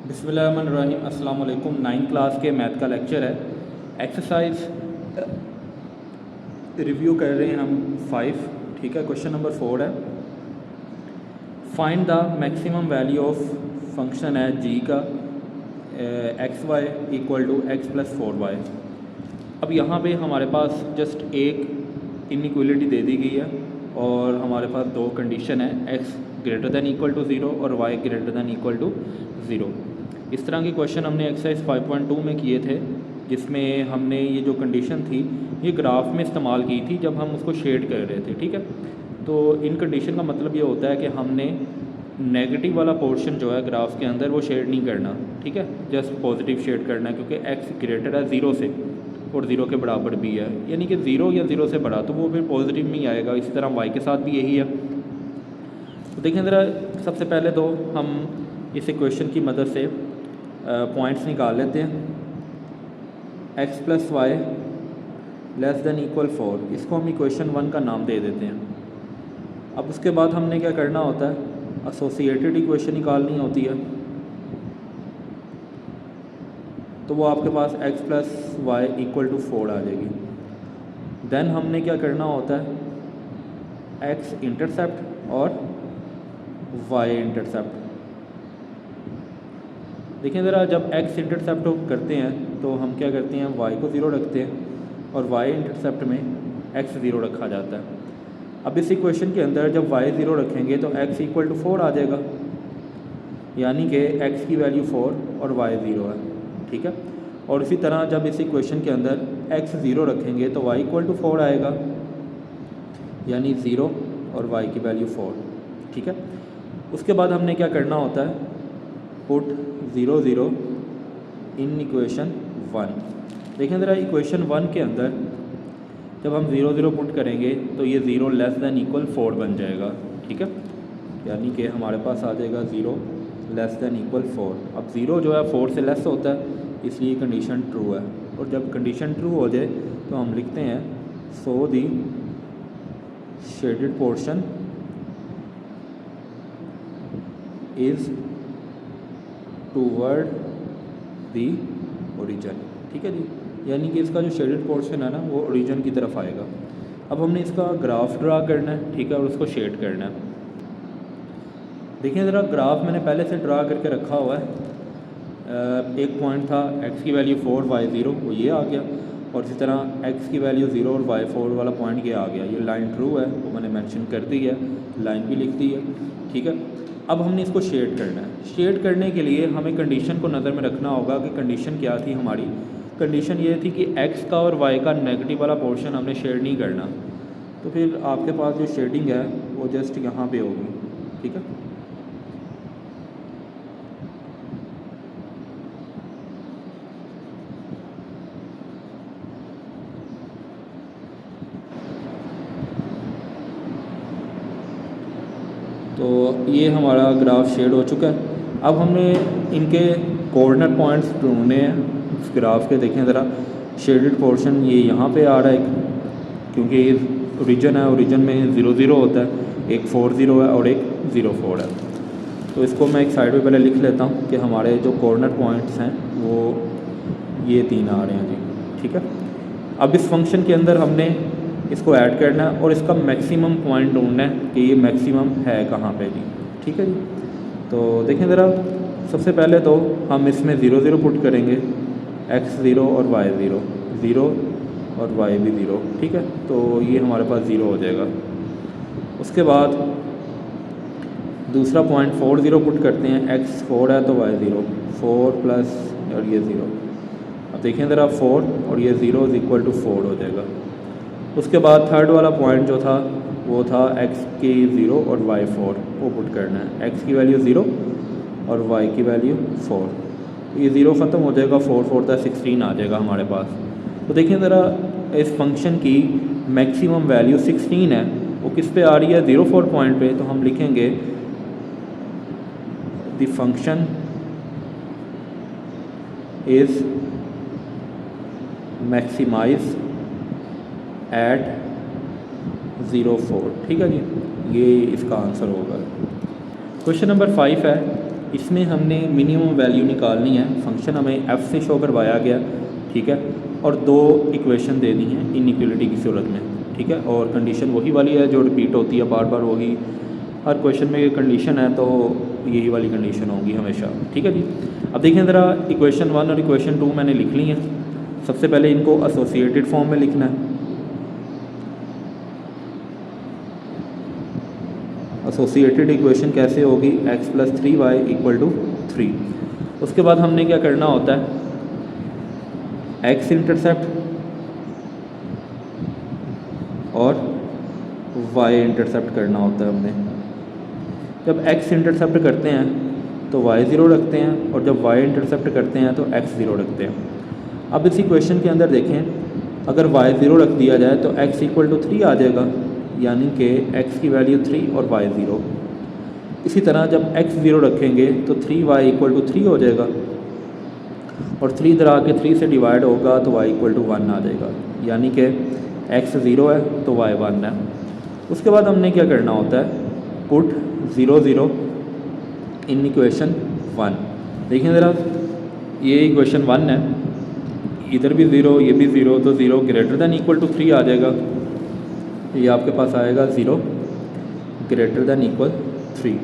बिस्मिल्लाहिर्रहमानिर्रहीम। अस्सलाम वालेकुम। 9th क्लास के मैथ का लेक्चर है। एक्सरसाइज रिव्यू कर रहे हैं हम 5। ठीक है, क्वेश्चन नंबर 4 है। Find the maximum value of function है जी का x y equal to x plus 4y। अब यहाँ पे हमारे पास जस्ट एक इनइक्वलिटी दे दी गई है और हमारे पास दो कंडीशन है, x greater than equal to 0 और y greater than equal to 0। इस तरह के क्वेश्चन हमने एक्सरसाइज 5.2 में किए थे, जिसमें हमने ये जो कंडीशन थी ये ग्राफ में इस्तेमाल की थी जब हम उसको शेड कर रहे थे। ठीक है, तो इन कंडीशन का मतलब ये होता है कि हमने नेगेटिव वाला पोर्शन जो है ग्राफ के अंदर वो शेड नहीं करना। ठीक है, जस्ट पॉजिटिव शेड करना है, क्योंकि एक्स ग्रेटर है 0 से और 0 के बराबर भी है, यानी कि 0 या 0 से बड़ा, तो वो फिर पॉजिटिव में ही आएगा। इसी तरह वाई के साथ भी यही है। तो देखें ज़रा, सबसे पहले तो हम इस इक्वेशन की मदद से पॉइंट्स निकाल लेते हैं। X plus y less than equal 4, इसको हम इक्वेशन 1 का नाम दे देते हैं। अब उसके बाद हमने क्या करना होता है, एसोसिएटेड इक्वेशन निकालनी होती है। तो वो आपके पास x plus y equal to 4 आ जाएगी। देन हमने क्या करना होता है, x इंटरसेप्ट और y इंटरसेप्ट। देखिए ज़रा, जब x इंटरसेप्ट करते हैं तो हम क्या करते हैं, y को 0 रखते हैं और y इंटरसेप्ट में x 0 रखा जाता है। अब इस इक्वेशन के अंदर जब y 0 रखेंगे तो x इक्वल टू 4 आ जाएगा, यानी कि x की वैल्यू 4 और y 0 है। ठीक है, और इसी तरह जब इस इक्वेशन के अंदर x 0 रखेंगे तो y इक्वल टू 4 आएगा, यानी 0 और y की वैल्यू 4। ठीक है, उसके बाद हमने क्या करना होता है, पुट 0 0 इन इक्वेशन 1। देखें ज़रा, इक्वेशन 1 के अंदर जब हम 0 0 पुट करेंगे तो ये 0 लेस दैन इक्वल 4 बन जाएगा। ठीक है, यानी कि हमारे पास आ जाएगा 0 लेस दैन इक्वल 4। अब 0 जो है 4 से लेस होता है, इसलिए कंडीशन ट्रू है। और जब कंडीशन ट्रू हो जाए तो हम लिखते हैं so the shaded portion is toward the origin. ठीक है जी, यानी कि इसका जो शेडेड पोर्शन है ना वो ओरिजिन की तरफ आएगा। अब हमने इसका ग्राफ ड्रा करना है। ठीक है, और उसको शेड करना है। देखिए ज़रा, ग्राफ मैंने पहले से ड्रा करके रखा हुआ है। एक पॉइंट था x की वैल्यू 4 y 0, वो ये आ गया, और इसी तरह x की वैल्यू 0 और y 4 वाला पॉइंट ये आ गया। ये लाइन ट्रू है, वो मैंने मेंशन कर दी है, लाइन भी लिख दी है। ठीक है, अब हमने इसको शेड करना है। शेड करने के लिए हमें कंडीशन को नज़र में रखना होगा कि कंडीशन क्या थी हमारी। कंडीशन ये थी कि x का और y का नेगेटिव वाला पोर्शन हमने शेड नहीं करना। तो फिर आपके पास जो शेडिंग है वो जस्ट यहाँ पे होगी। ठीक है, तो ये हमारा ग्राफ शेड हो चुका है। अब हमने इनके कोऑर्डिनेट पॉइंट्स ढूंढने हैं इस ग्राफ के। देखें ज़रा, शेडेड पोर्शन ये यहाँ पे आ रहा है, क्योंकि ये ओरिजिन है, ओरिजिन में 0 0 होता है, एक 4 0 है और एक 0 4 है। तो इसको मैं एक साइड पे पहले लिख लेता हूँ कि हमारे जो कोऑर्डिनेट पॉइंट्स हैं वो ये 3 आ रहे हैं जी। ठीक है, अब इस फंक्शन के अंदर हमने इसको ऐड करना है और इसका मैक्सिमम पॉइंट ढूंढना है कि ये मैक्सिमम है कहाँ पे जी। ठीक है जी, तो देखें ज़रा, सबसे पहले तो हम इसमें 0 0 पुट करेंगे, x 0 और y 0, 0 और y भी 0। ठीक है, तो ये हमारे पास 0 हो जाएगा। उसके बाद दूसरा पॉइंट 4 0 पुट करते हैं, x 4 है तो y 0, 4 प्लस और ये 0। अब देखें ज़रा, 4 और ये 0 इज़ इक्वल टू 4 हो जाएगा। उसके बाद थर्ड वाला पॉइंट जो था वो था x की 0 और y 4, वो पुट करना है। x की वैल्यू 0 और y की वैल्यू 4, तो ये 0 ख़त्म हो जाएगा, 4 4 था 16 आ जाएगा हमारे पास। तो देखिए ज़रा, इस फंक्शन की मैक्सिमम वैल्यू 16 है, वो किस पे आ रही है, 0 4 पॉइंट पे। तो हम लिखेंगे the function is maximize at 0 4। ठीक है जी, ये इसका आंसर होगा। क्वेश्चन नंबर 5 है, इसमें हमने मिनिमम वैल्यू निकालनी है। फंक्शन हमें f से शो करवाया गया, ठीक है, और दो इक्वेशन दे दी हैं इनइक्वलिटी की सूरत में, ठीक है। और कंडीशन वही वाली है जो रिपीट होती है बार बार, वही हर क्वेश्चन में ये कंडीशन है, तो यही वाली कंडीशन होगी हमेशा, ठीक है जी। अब देखें ज़रा, इक्वेशन 1 और इक्वेशन 2 मैंने लिख ली हैं। सबसे पहले इनको एसोसिएटेड फॉर्म में लिखना है। एसोसिएटेड इक्वेशन कैसे होगी, x + 3y = 3। उसके बाद हमने क्या करना होता है, x इंटरसेप्ट और y इंटरसेप्ट करना होता है हमने। जब x इंटरसेप्ट करते हैं तो y 0 रखते हैं, और जब y इंटरसेप्ट करते हैं तो x 0 रखते हैं। अब इस इक्वेशन के अंदर देखें, अगर y 0 रख दिया जाए तो x = 3 आ जाएगा, यानी कि x की वैल्यू 3 और y 0। इसी तरह जब x 0 रखेंगे तो 3y = 3 हो जाएगा, और 3 इधर आके 3 से डिवाइड होगा तो y = 1 आ जाएगा, यानी कि x 0 है तो y 1 है। उसके बाद हमने क्या करना होता है, पुट 0 0 इन इक्वेशन 1। देखें ज़रा, ये इक्वेशन 1 है, इधर भी 0 ये भी 0, तो 0 > 3 आ जाएगा। ये आपके पास आएगा 0 > 3,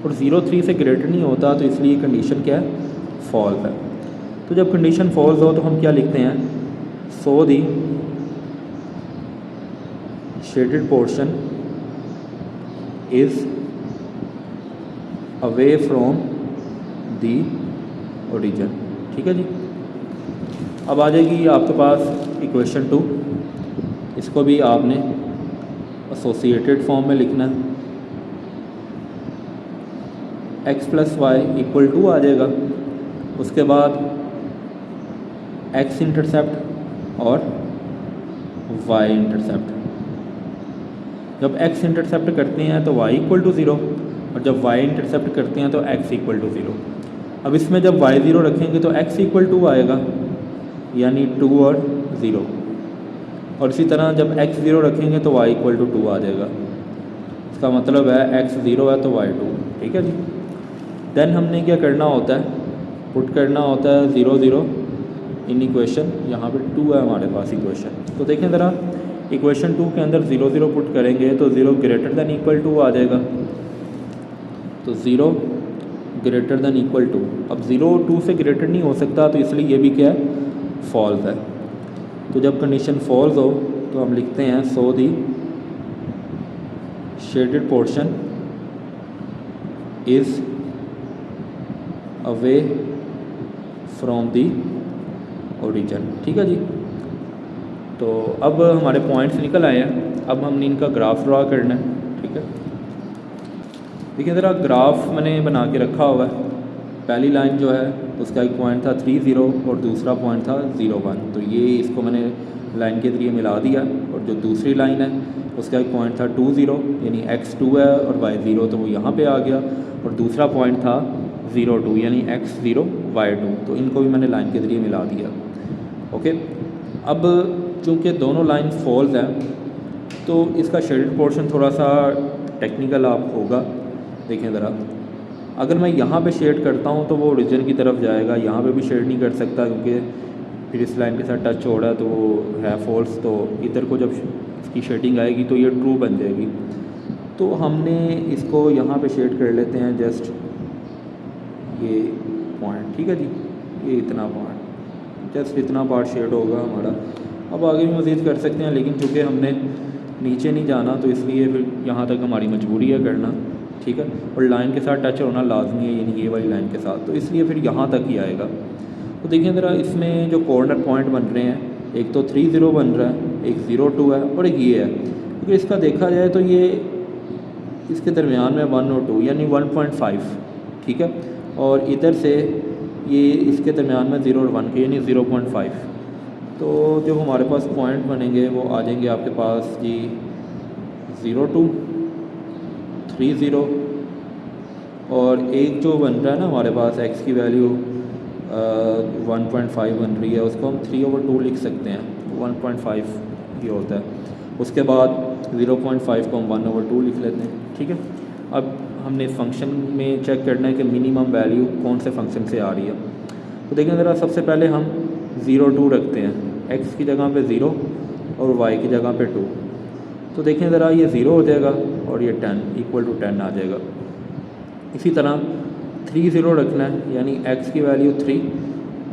और 0 3 से ग्रेटर नहीं होता, तो इसलिए कंडीशन क्या है, फॉल्स है। तो जब कंडीशन फॉल्स हो तो हम क्या लिखते हैं, so the shaded portion is away from the origin, ठीक है जी। अब आ जाएगी आपके पास इक्वेशन 2। इसको भी आपने एसोसिएटेड फॉर्म में लिखना है। x + y = 2 आ जाएगा। उसके बाद x इंटरसेप्ट और y इंटरसेप्ट। जब x इंटरसेप्ट करते हैं तो y = 0, और जब y इंटरसेप्ट करते हैं तो x = 0। अब इसमें जब y 0 रखेंगे तो x = 2 आएगा, यानी 2 और 0, और इसी तरह जब x 0 रखेंगे तो y = 2 आ जाएगा। इसका मतलब है x 0 है तो y 2, ठीक है जी। देन हमने क्या करना होता है, पुट करना होता है 0 0 इन इक्वेशन, यहाँ पे 2 है हमारे पास इक्वेशन। तो देखें ज़रा, इक्वेशन 2 के अंदर 0 0 पुट करेंगे तो 0 > 2 आ जाएगा, तो 0 > 2। अब 0 2 से ग्रेटर नहीं हो सकता, तो इसलिए ये भी क्या है, फॉल्स है। तो जब कंडीशन फॉल्स हो तो हम लिखते हैं so the shaded portion is away from the origin, ठीक है जी। तो अब हमारे पॉइंट्स निकल आए हैं, अब हमने इनका ग्राफ ड्रा करना है, ठीक है। देखिए ज़रा, ग्राफ मैंने बना के रखा हुआ है। पहली लाइन जो है उसका एक पॉइंट था 3 0 और दूसरा पॉइंट था 0 1, तो ये इसको मैंने लाइन के ज़रिए मिला दिया। और जो दूसरी लाइन है उसका एक पॉइंट था 2 0, यानी x 2 है और y 0, तो वो यहाँ पे आ गया। और दूसरा पॉइंट था 0 2, यानी x 0 y 2, तो इनको भी मैंने लाइन के ज़रिए मिला दिया। ओके, अब चूँकि दोनों लाइन फॉल्स हैं तो इसका शेडेड पोर्शन थोड़ा सा टेक्निकल आप होगा। देखें ज़रा, अगर मैं यहाँ पे शेड करता हूँ तो वो ओरिजिन की तरफ जाएगा, यहाँ पे भी शेड नहीं कर सकता क्योंकि फिर इस लाइन के साथ टच हो रहा है, तो वो है फॉल्स। तो इधर को जब इसकी शेडिंग आएगी तो ये ट्रू बन जाएगी। तो हमने इसको यहाँ पे शेड कर लेते हैं, जस्ट ये पॉइंट, ठीक है जी, ये इतना पार्ट, जस्ट इतना पार्ट शेड होगा हमारा। अब आगे भी मज़ीद कर सकते हैं, लेकिन चूँकि हमने नीचे नहीं जाना तो इसलिए फिर यहाँ तक हमारी मजबूरी है करना, ठीक है। और लाइन के साथ टच होना लाजमी है, यानी ये वाली लाइन के साथ, तो इसलिए फिर यहाँ तक ही आएगा। तो देखिए ज़रा, इसमें जो कॉर्नर पॉइंट बन रहे हैं, एक तो 3 0 बन रहा है, एक 0 2 है, और एक ये है। क्योंकि इसका देखा जाए तो ये इसके दरमियान में 1 और 2 यानी 1.5, ठीक है। और इधर से ये इसके दरमियान में 0 और 1 के यानी 0.5। तो जो हमारे पास पॉइंट बनेंगे वो आ जाएंगे आपके पास जी 0 2 3 0, और एक जो बन रहा है ना हमारे पास x की वैल्यू 1.5 बन रही है, उसको हम 3/2 लिख सकते हैं, 1.5 ये होता है। उसके बाद 0.5 को हम 1/2 लिख लेते हैं, ठीक है। अब हमने इस फंक्शन में चेक करना है कि मिनिमम वैल्यू कौन से फंक्शन से आ रही है। तो देखें ज़रा, सबसे पहले हम 0 2 रखते हैं, x की जगह पे 0 और y की जगह पे 2। तो देखें ज़रा, ये 0 हो जाएगा और ये 10 इक्वल टू 10 आ जाएगा। इसी तरह 3 0 रखना है, यानी x की वैल्यू 3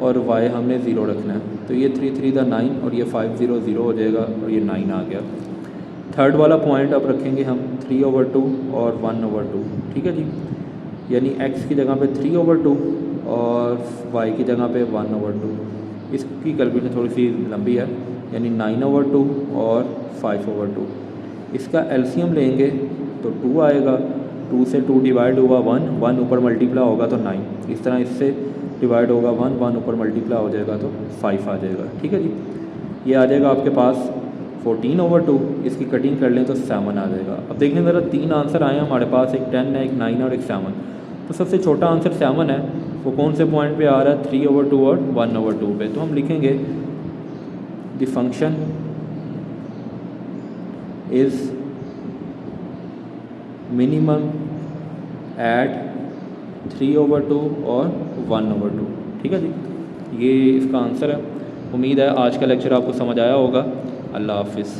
और y हमने 0 रखना है। तो ये 3 3 दा 9 और ये 5 0 0 हो जाएगा और ये 9 आ गया। थर्ड वाला पॉइंट अब रखेंगे हम 3/2 और 1/2, ठीक है जी। यानी x की जगह पे 3/2 और y की जगह पे 1/2। इसकी कैलकुलेशन थोड़ी सी लंबी है, यानी 9/2 और 5/2। इसका एलसीएम लेंगे तो 2 आएगा, 2 से 2 डिवाइड हुआ 1, 1 ऊपर मल्टीप्लाई होगा तो 9। इस तरह इससे डिवाइड होगा 1, 1 ऊपर मल्टीप्लाई हो जाएगा तो 5 आ जाएगा, ठीक है जी। ये आ जाएगा आपके पास 14/2। इसकी कटिंग कर लें तो 7 आ जाएगा। अब देखें ज़रा, 3 आंसर आए हैं हमारे पास, एक 10 है, एक 9 और एक 7। तो सबसे छोटा आंसर 7 है, वो कौन से पॉइंट पे आ रहा है, 3/2 और 1/2 पे। तो हम लिखेंगे the function is minimum at 3/2 और 1/2, ठीक है जी। ये इसका आंसर है। उम्मीद है आज का लेक्चर आपको समझ आया होगा। अल्लाह हाफिज़।